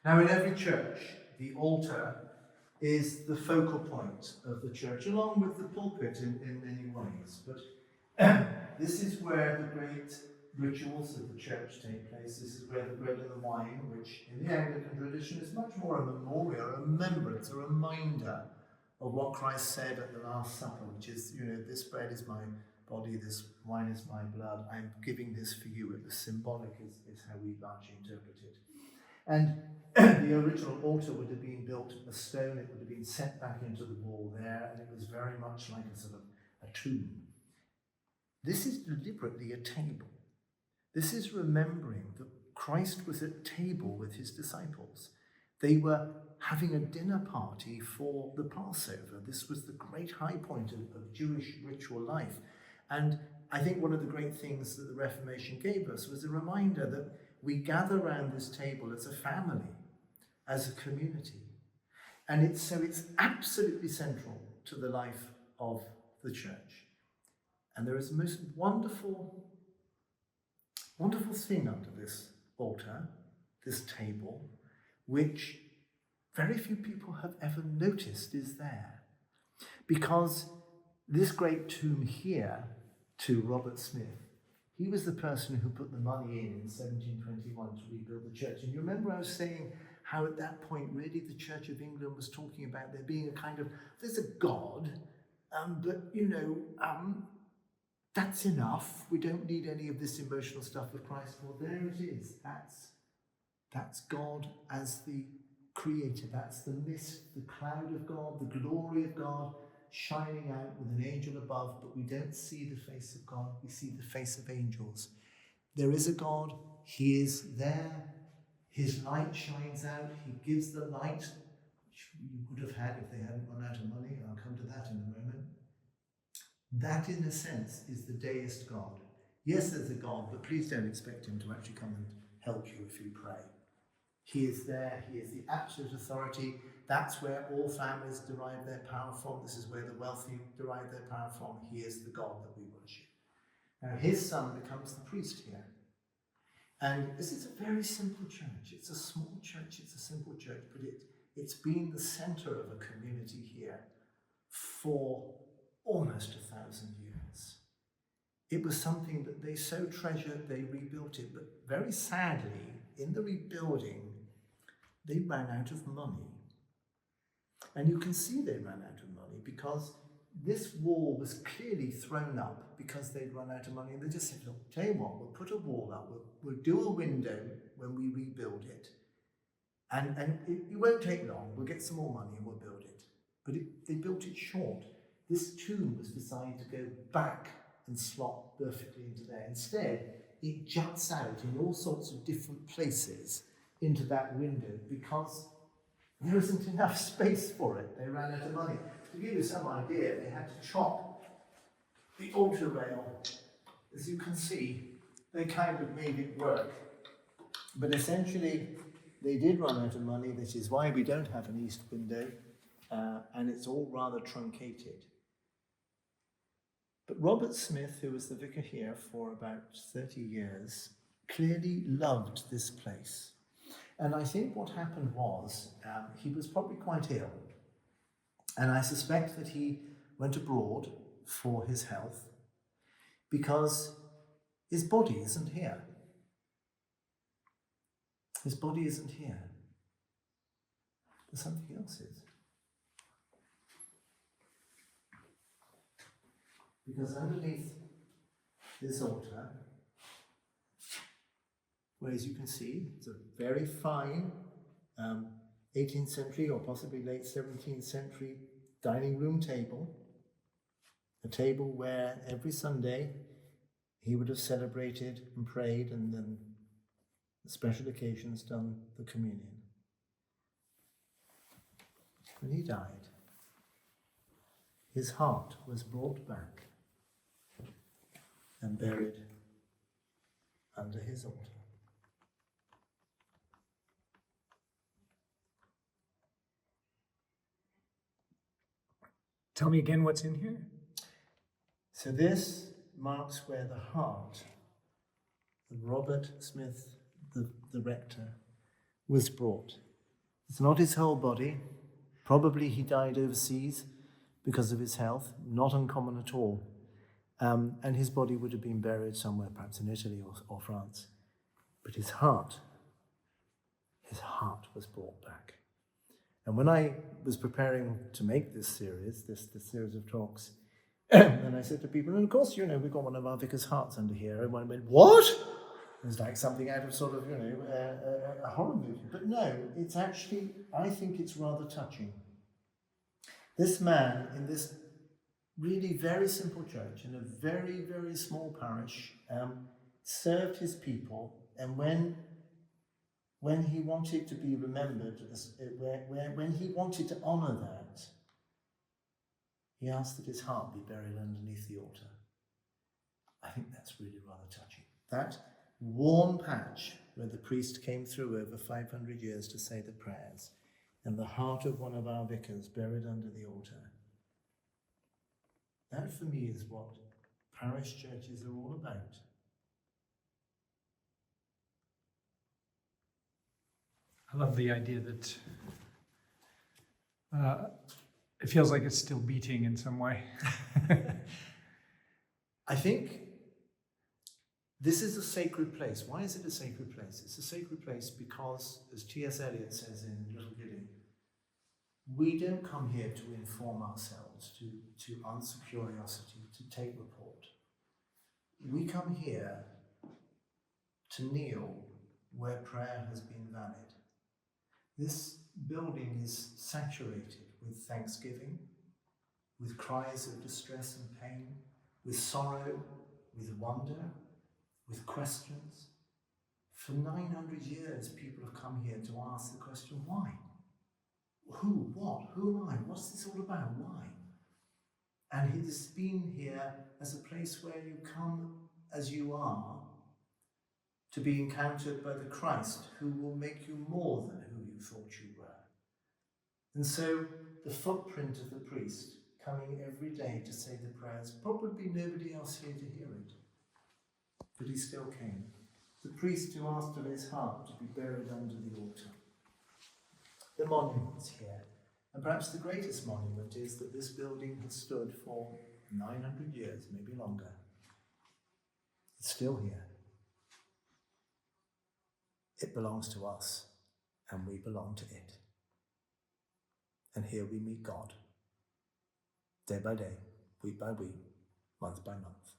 Now, in every church, the altar is the focal point of the church, along with the pulpit in many ways. But this is where the great rituals of the church take place. This is where the bread and the wine, which in the Anglican tradition is much more a memorial, a remembrance, a reminder of what Christ said at the Last Supper, which is, this bread is my body, this wine is my blood, I'm giving this for you. It was symbolic, is how we largely interpret it. And the original altar would have been built of stone, it would have been set back into the wall there, and it was very much like a sort of a tomb. This is deliberately a table. This is remembering that Christ was at table with his disciples. They were having a dinner party for the Passover. This was the great high point of Jewish ritual life. And I think one of the great things that the Reformation gave us was a reminder that we gather around this table as a family, as a community. And it's absolutely central to the life of the church. And there is a most wonderful thing under this altar, this table, which very few people have ever noticed is there. Because this great tomb here to Robert Smith, he was the person who put the money in 1721 to rebuild the church. And you remember I was saying how at that point really the Church of England was talking about there being a kind of, there's a God, but that's enough. We don't need any of this emotional stuff with Christ. Well, there it is. That's God as the creator. That's the mist, the cloud of God, the glory of God shining out with an angel above, but we don't see the face of God. We see the face of angels. There is a God. He is there. His light shines out. He gives the light, which you would have had if they hadn't run out of money. I'll come to that in a moment. That, in a sense, is the deist God. Yes, there's a God, but please don't expect him to actually come and help you if you pray. He is there. He is the absolute authority. That's where all families derive their power from. This is where the wealthy derive their power from. He is the God that we worship. Now, his son becomes the priest here. And this is a very simple church. It's a small church. It's a simple church, but it's been the center of a community here for almost 1,000 years. It was something that they so treasured, they rebuilt it, but very sadly, in the rebuilding, they ran out of money. And you can see they ran out of money because this wall was clearly thrown up because they'd run out of money. And they just said, look, tell you what, we'll put a wall up, we'll do a window when we rebuild it. And it won't take long, we'll get some more money and we'll build it. But they built it short. This tomb was designed to go back and slot perfectly into there. Instead, it juts out in all sorts of different places into that window because there isn't enough space for it. They ran out of money. To give you some idea, they had to chop the altar rail. As you can see, they kind of made it work. But essentially, they did run out of money, which is why we don't have an east window, and it's all rather truncated. But Robert Smith, who was the vicar here for about 30 years, clearly loved this place. And I think what happened was, he was probably quite ill. And I suspect that he went abroad for his health because his body isn't here. His body isn't here. But something else is. Because underneath this altar, where as you can see, it's a very fine 18th century or possibly late 17th century dining room table, a table where every Sunday he would have celebrated and prayed and then special occasions done the communion. When he died, his heart was brought back and buried under his altar. Tell me again what's in here. So this marks where the heart of Robert Smith, the rector, was brought. It's not his whole body. Probably he died overseas because of his health, not uncommon at all. And his body would have been buried somewhere, perhaps in Italy or France. But his heart was brought back. And when I was preparing to make this series, this series of talks, and I said to people, and of course, we've got one of our vicar's hearts under here. Everyone went, what? It was like something out of sort of, a horror movie. But no, it's actually, I think it's rather touching. This man in this really very simple church in a very, very small parish served his people, and when he wanted to be remembered, when he wanted to honour that, he asked that his heart be buried underneath the altar. I think that's really rather touching. That worn patch where the priest came through over 500 years to say the prayers, and the heart of one of our vicars buried under the altar. That for me is what parish churches are all about. I love the idea that it feels like it's still beating in some way. I think this is a sacred place. Why is it a sacred place? It's a sacred place because, as T.S. Eliot says in Little Giddy, we don't come here to inform ourselves, to answer curiosity, to take report. We come here to kneel where prayer has been valid. This building is saturated with thanksgiving, with cries of distress and pain, with sorrow, with wonder, with questions. For 900 years, people have come here to ask the question, why? Who? What? Who am I? What's this all about? Why? And it has been here as a place where you come as you are to be encountered by the Christ who will make you more than who you thought you were. And so the footprint of the priest coming every day to say the prayers, probably nobody else here to hear it, but he still came. The priest who asked of his heart to be buried under the altar. The monuments here, and perhaps the greatest monument is that this building has stood for 900 years, maybe longer. It's still here. It belongs to us, and we belong to it. And here we meet God, day by day, week by week, month by month.